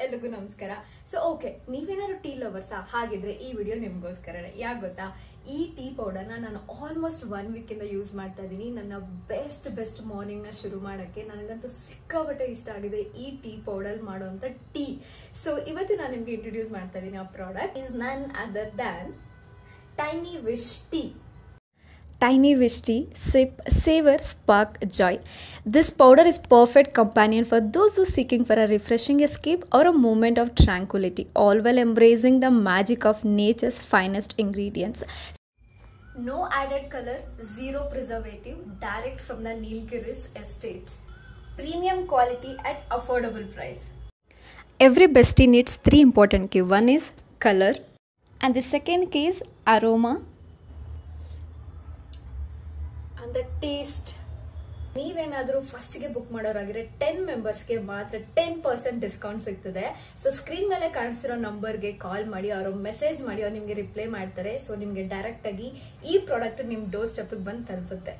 ಎಲ್ರಿಗೂ ನಮಸ್ಕಾರ. So okay, ನೀವೇನಾದ್ರು ಟೀ ಲವರ್ಸಾ? ಹಾಗಿದ್ರೆ ಈ ವಿಡಿಯೋ ನಿಮ್ಗೋಸ್ಕರನೇ. ಯಾಕೆ ಗೊತ್ತಾ, ಈ ಟೀ ಪೌಡರ್ನ ನಾನು ಆಲ್ಮೋಸ್ಟ್ 1 ವೀಕ್ ಇಂದ ಯೂಸ್ ಮಾಡ್ತಾ ಇದ್ದೀನಿ. ನನ್ನ ಬೆಸ್ಟ್ ಮಾರ್ನಿಂಗ್ ನ ಶುರು ಮಾಡಕ್ಕೆ ನನಗಂತೂ ಸಿಕ್ಕಾಪಟ್ಟೆ ಇಷ್ಟ ಆಗಿದೆ ಈ ಟೀ ಪೌಡರ್ ಮಾಡುವಂತ ಟೀ. ಸೊ ಇವತ್ತು ನಾನು ನಿಮ್ಗೆ ಇಂಟ್ರೊಡ್ಯೂಸ್ ಮಾಡ್ತಾ ಇದ್ದೀನಿ. ಆ ಪ್ರಾಡಕ್ಟ್ ಇಸ್ ನನ್ other than tiny wish tea. Tiny Wish Tea, sip, savor, spark, joy. This powder is perfect companion for those who seeking for a refreshing escape or a moment of tranquility, all while embracing the magic of nature's finest ingredients. No added color, zero preservative, direct from the Nilgiris estate. Premium quality at affordable price. Every bestie needs 3 important key. One is color, and the second key is aroma. The taste. ನೀವೇನಾದ್ರೂ first ಗೆ book ಮಾಡೋರಾಗಿದ್ರೆ 10 ಮೆಂಬರ್ಸ್ಗೆ ಮಾತ್ರ 10% discount ಸಿಗ್ತದೆ. So screen ಮೇಲೆ ಕಾಣಿಸಿರೋ ನಂಬರ್ಗೆ ಕಾಲ್ ಮಾಡಿ, ಅವರು message ಮಾಡಿ, ಅವ್ರು ನಿಮ್ಗೆ ರಿಪ್ಲೈ ಮಾಡ್ತಾರೆ. ಸೊ ನಿಮ್ಗೆ ಡೈರೆಕ್ಟ್ ಆಗಿ ಈ ಪ್ರಾಡಕ್ಟ್ ನಿಮ್ ಡೋರ್ ಸ್ಟೆಪ್ ಬಂದು ತಲುಪುತ್ತೆ.